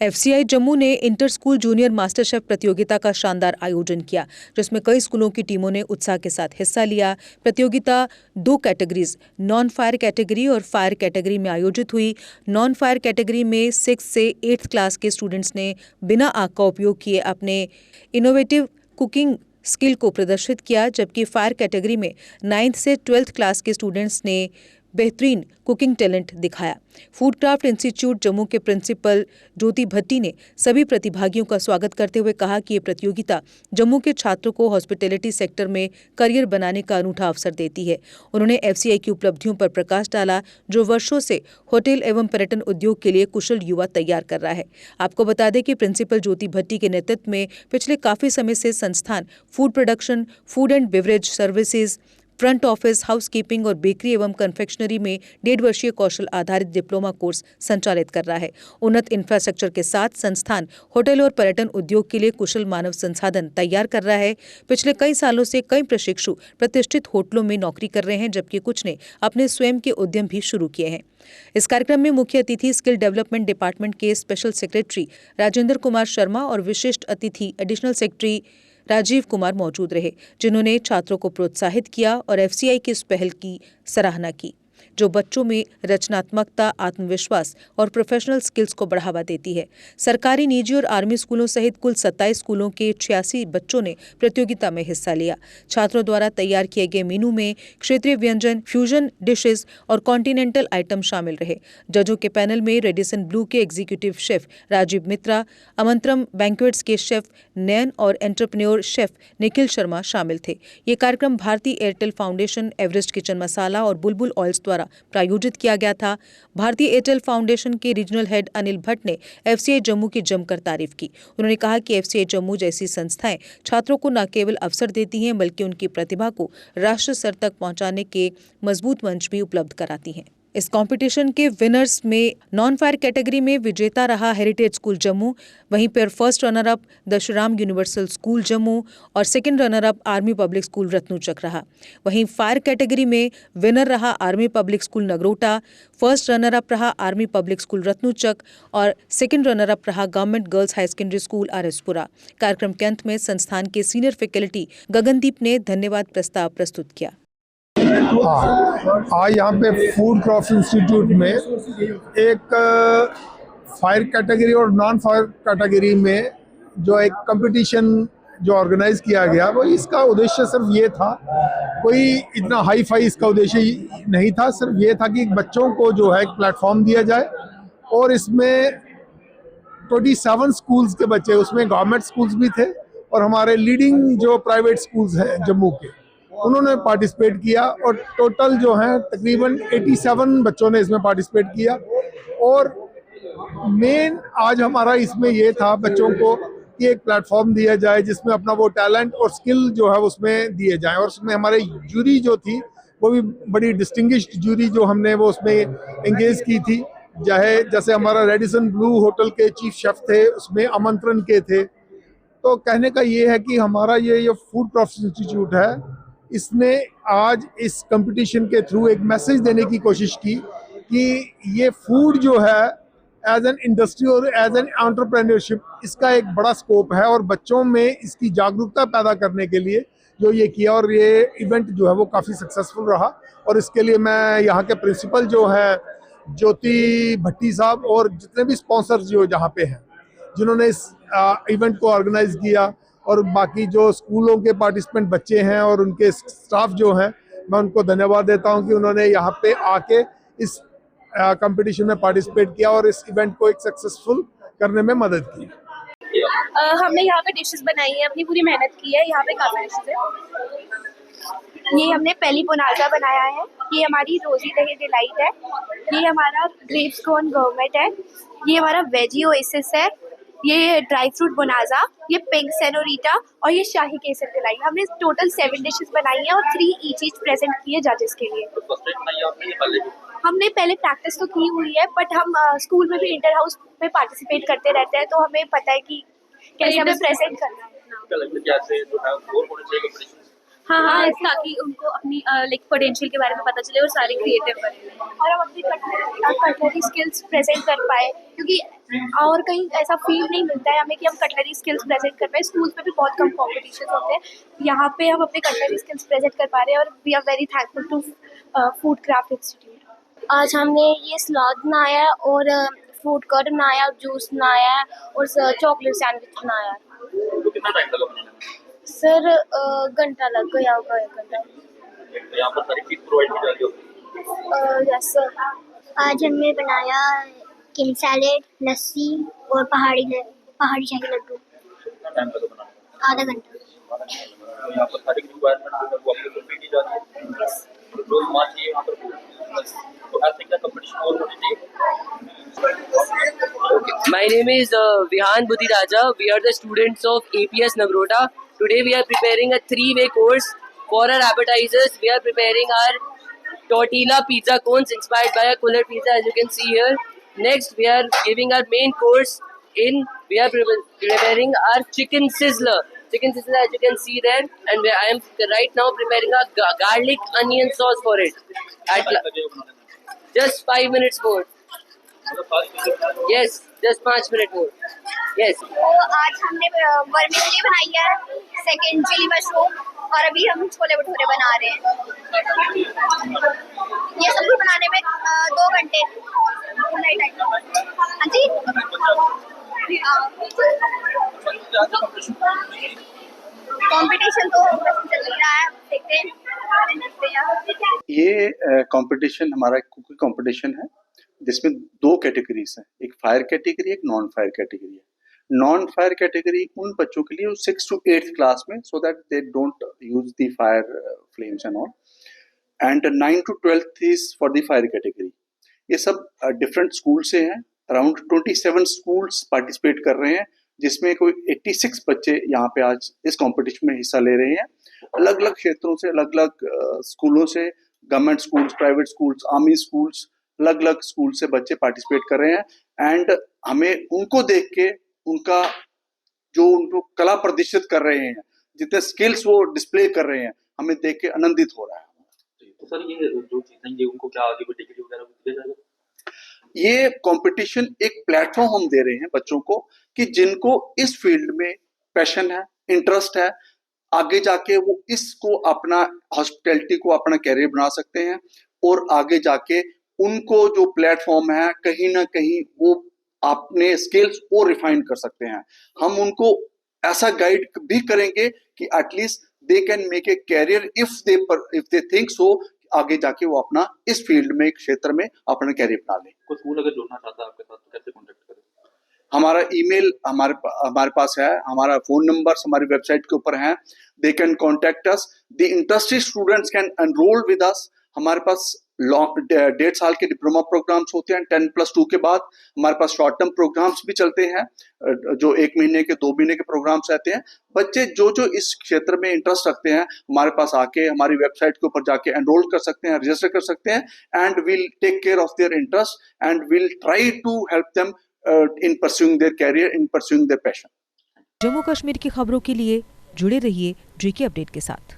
FCI Jammu ने inter school junior master chef प्रतियोगिता का शानदार आयोजन किया, जिसमें कई स्कूलों की टीमों ने उत्साह के साथ हिस्सा लिया। प्रतियोगिता 2 कैटेगरीज नॉन फायर कैटेगरी और फायर कैटेगरी में आयोजित हुई। नॉन फायर कैटेगरी में 6 से 8th क्लास के स्टूडेंट्स ने बिना आग का उपयोग किए अपने इनोवेटिव कुकिंग स्किल को प्रदर्शित किया, जबकि फायर कैटेगरी में 9th से 12th क्लास के स्टूडेंट्स ने बेहतरीन कुकिंग टैलेंट दिखाया। फूड क्राफ्ट इंस्टीट्यूट जम्मू के प्रिंसिपल ज्योति भट्टी ने सभी प्रतिभागियों का स्वागत करते हुए कहा कि ये प्रतियोगिता जम्मू के छात्रों को हॉस्पिटैलिटी सेक्टर में करियर बनाने का अनूठा अवसर देती है। उन्होंने एफसीआई की उपलब्धियों पर प्रकाश डाला, जो वर्षों से होटल एवं पर्यटन उद्योग के लिए कुशल युवा तैयार कर रहा है। आपको बता दें कि प्रिंसिपल ज्योति भट्टी के नेतृत्व में पिछले काफी समय से संस्थान food production, food and beverage services, front office, housekeeping और बेकरी एवं कन्फेक्शनरी में 1.5 वर्षीय कौशल आधारित डिप्लोमा कोर्स संचालित कर रहा है। उन्नत इंफ्रास्ट्रक्चर के साथ संस्थान होटल और पर्यटन उद्योग के लिए कुशल मानव संसाधन तैयार कर रहा है। पिछले कई सालों से कई प्रशिक्षु प्रतिष्ठित होटलों में नौकरी कर रहे हैं, जबकि कुछ ने अपने स्वयं के उद्यम भी शुरू किए हैं। इस कार्यक्रम में मुख्य अतिथि स्किल डेवलपमेंट डिपार्टमेंट के स्पेशल सेक्रेटरी राजेंद्र कुमार शर्मा और विशिष्ट अतिथि एडिशनल सेक्रेटरी राजीव कुमार मौजूद रहे, जिन्होंने छात्रों को प्रोत्साहित किया और एफसीआई की इस पहल की सराहना की, जो बच्चों में रचनात्मकता, आत्मविश्वास और प्रोफेशनल स्किल्स को बढ़ावा देती है। सरकारी, निजी और आर्मी स्कूलों सहित कुल 27 स्कूलों के 86 बच्चों ने प्रतियोगिता में हिस्सा लिया। छात्रों द्वारा तैयार किए गए मेनू में क्षेत्रीय व्यंजन, फ्यूजन डिशेज और कॉन्टिनेंटल आइटम शामिल रहे। जजों के पैनल में रेडिसन ब्लू के एग्जीक्यूटिव शेफ राजीव मित्रा, अमंत्रम बैंक्वेट्स के शेफ नयन और एंटरप्रेन्योर शेफ निखिल शर्मा शामिल थे। ये कार्यक्रम भारतीय एयरटेल फाउंडेशन, एवरेस्ट किचन मसाला और बुलबुल ऑयल्स द्वारा प्रायोजित किया गया था। भारतीय एयरटेल फाउंडेशन के रीजनल हेड अनिल भट्ट ने एफसीआई जम्मू की जमकर तारीफ की। उन्होंने कहा कि एफसीआई जम्मू जैसी संस्थाएं छात्रों को न केवल अवसर देती हैं, बल्कि उनकी प्रतिभा को राष्ट्र स्तर तक पहुंचाने के मजबूत मंच भी उपलब्ध कराती हैं। इस कंपटीशन के विनर्स में नॉन फायर कैटेगरी में विजेता रहा हेरिटेज स्कूल जम्मू, वहीं पर first runner up Dashram universal school Jammu और second runner up army public school Ratnuchak रहा। वहीं फायर कैटेगरी में विनर रहा army public school Nagrota, first runner up रहा आर्मी पब्लिक स्कूल रत्नूचक और सेकंड रनर अप रहा government girls high secondary school RS Pura. कार्यक्रम के अंत में संस्थान के सीनियर फैकल्टी गगनदीप ने धन्यवाद प्रस्ताव प्रस्तुत किया। आज यहाँ पे फूड क्रॉफ्ट इंस्टीट्यूट में एक फायर कैटेगरी और नॉन फायर कैटेगरी में जो एक कंपटीशन जो ऑर्गेनाइज किया गया, वो इसका उद्देश्य सिर्फ ये था, कोई इतना हाई फाई इसका उद्देश्य नहीं था, सिर्फ ये था कि बच्चों को जो है एक प्लेटफॉर्म दिया जाए। और इसमें 27 स्कूल्स के बच्चे, उसमें गवर्नमेंट स्कूल्स भी थे और हमारे लीडिंग जो प्राइवेट स्कूल्स हैं जम्मू के, उन्होंने पार्टिसिपेट किया और टोटल जो है तकरीबन 87 बच्चों ने इसमें पार्टिसिपेट किया। और मेन आज हमारा इसमें ये था बच्चों को कि एक प्लेटफॉर्म दिया जाए जिसमें अपना वो टैलेंट और स्किल जो है उसमें दिए जाएं। और उसमें हमारे जूरी जो थी वो भी बड़ी डिस्टिंग्विश्ड जूरी जो हमने वो उसमें एंगेज की थी। जैसे हमारा रेडिसन ब्लू होटल के चीफ शेफ थे, उसमें आमंत्रण के थे। तो कहने का ये है कि हमारा ये फूड क्रॉफ्ट इंस्टीट्यूट है, इसने आज इस कंपटीशन के थ्रू एक मैसेज देने की कोशिश की कि ये फूड जो है एज एन इंडस्ट्री और एज एन एंटरप्रेन्योरशिप, इसका एक बड़ा स्कोप है और बच्चों में इसकी जागरूकता पैदा करने के लिए जो ये किया। और ये इवेंट जो है वो काफ़ी सक्सेसफुल रहा और इसके लिए मैं यहाँ के प्रिंसिपल जो है ज्योति भट्टी साहब और जितने भी स्पॉन्सर्स जो यहाँ पे हैं जिन्होंने इस इवेंट को ऑर्गेनाइज किया, और बाकी जो स्कूलों के पार्टिसिपेंट बच्चे हैं और उनके स्टाफ जो हैं, मैं उनको धन्यवाद देता हूं कि उन्होंने यहाँ पे आके इस कंपटीशन में पार्टिसिपेट किया और इस इवेंट को एक सक्सेसफुल करने में मदद की। हमने यहाँ पे डिशेस बनाई है, अपनी पूरी मेहनत की है। यहाँ पे काफ़ी डिशेस है। ये हमने पहली बोनाजा बनाया है, ये हमारी रोजी दही डिलाइट है, ये हमारा ग्रेप्स कॉर्न गवर्नमेंट है, ये हमारा वेजी ओएसिस है, ये ड्राई फ्रूट बोनाजा, ये पिंक सेनोरिटा और ये शाही केसर कलाई। हमने टोटल 7 डिशेस बनाई हैं और 3 ईच प्रेजेंट किए जजेस के लिए। हमने पहले प्रैक्टिस तो की हुई है, बट हम स्कूल में भी इंटर हाउस में पार्टिसिपेट करते रहते हैं, तो हमें पता है कि कैसे हमें प्रेजेंट करना है। हाँ हाँ, ताकि उनको अपनी लाइक पोटेंशियल के बारे में पता चले और सारे क्रिएटिव बने और हम अपनी कटलरी स्किल्स प्रेजेंट कर पाए, क्योंकि और कहीं ऐसा फील नहीं मिलता है हमें कि हम कटलरी स्किल्स प्रेजेंट कर पाए। स्कूल्स में भी बहुत कम कॉम्पिटिशन होते हैं, यहाँ पे हम अपने कटलरी स्किल्स प्रेजेंट कर पा रहे हैं और we are very thankful to food craft institute. आज हमने ये सलाद बनाया है और फ्रूट कर्ड बनाया, जूस बनाया है और चॉकलेट सैंडविच बनाया है। तो कितना टाइम लगा बनाने में? सर घंटा लग गया होगा, 1 घंटा। तो यहाँ पर सारी चीज प्रोवाइड की जा रही होगी? Yes sir. आज हमने बनाया किम सैलेड, लस्सी और पहाड़ी शाही के लड्डू। कितना टाइम लगा बनाने में? आधा घंटा। तो यहाँ पर सारी रिक्वायरमेंट है वो आपको फुलफिल की जा रही है। रोज मार्च चाहिए यहाँ पर। तो आई थिंक द कंपटीशन और होनी चाहिए। My name is Vihan Budhiraja. We are the students of APS Nagrota. Today we are preparing a 3-way course. For our appetizers, we are preparing our tortilla pizza cones inspired by a cooler pizza, as you can see here. Next, we are giving our main course we are preparing our chicken sizzler. Chicken sizzler, as you can see there. And I am right now preparing a garlic onion sauce for it. Just 5 minutes more. Yes, just 5 minutes more. Yes. तो आज हमने vermicelli बनाई है, second chilli mushroom और अभी हम छोले भटूरे बना रहे हैं। ये सब कुछ बनाने में 2 घंटे। हाँ जी। कंपटीशन तो चल रहा है, देखते हैं। ये कंपटीशन हमारा कुकिंग कंपटीशन है जिसमें 2 कैटेगरीज हैं, एक फायर कैटेगरी, एक नॉन फायर कैटेगरी है। नॉन फायर कैटेगरी उन बच्चों के लिए 6 to 8th क्लास में, so that they don't use the fire flames and all, and 9 to 12th is for the fire category. ये सब डिफरेंट स्कूल से हैं। अराउंड 27 स्कूल्स पार्टिसिपेट कर रहे हैं, जिसमें कोई 86 बच्चे यहाँ पे आज इस कंपटीशन में हिस्सा ले रहे हैं। अलग अलग क्षेत्रों से, अलग अलग स्कूलों से, government schools, private schools, army schools, अलग अलग स्कूल से बच्चे पार्टिसिपेट कर रहे हैं। एंड हमें उनको देख के उनका जो उनको कला प्रदर्शित कर रहे हैं, जितने स्किल्स वो डिस्प्ले कर रहे हैं, हमें देख के आनंदित हो रहा है। तो सर ये जो चीजें ये उनको क्या आगे बढ़ने के लिए वगैरह दिया जाएगा? ये कंपटीशन एक प्लेटफॉर्म हम दे रहे हैं बच्चों को कि जिनको इस फील्ड में पैशन है, इंटरेस्ट है, आगे जाके वो इसको अपना हॉस्पिटैलिटी को अपना कैरियर बना सकते हैं और आगे जाके उनको जो प्लेटफॉर्म है कहीं ना कहीं वो अपने स्किल्स और रिफाइन कर सकते हैं। हम उनको ऐसा गाइड भी करेंगे कि at least they can make a career if they think so, आगे जाके वो अपना इस फील्ड में, क्षेत्र में अपना कैरियर बना लें। कोई स्कूल अगर जुड़ना चाहता है आपके साथ तो कैसे कांटेक्ट करें? हमारा ईमेल हमारे पास है, हमारा फोन नंबर हमारी वेबसाइट के ऊपर है। They can contact us. The interested students can enrol with us. हमारे पास 1.5 साल के डिप्लोमा प्रोग्राम्स होते हैं। 10+2 के बाद हमारे पास शॉर्ट टर्म प्रोग्राम्स भी चलते हैं, जो 1 महीने के, 2 महीने के प्रोग्राम्स रहते हैं। बच्चे जो इस क्षेत्र में इंटरेस्ट रखते हैं, हमारे पास आके हमारी वेबसाइट के ऊपर जाके एनरोल कर सकते हैं, रजिस्टर कर सकते हैं, and will take care of their interest and will try to help them in pursuing their career, in pursuing their passion. Jammu Kashmir की खबरों के लिए जुड़े रहिए JK अपडेट के साथ।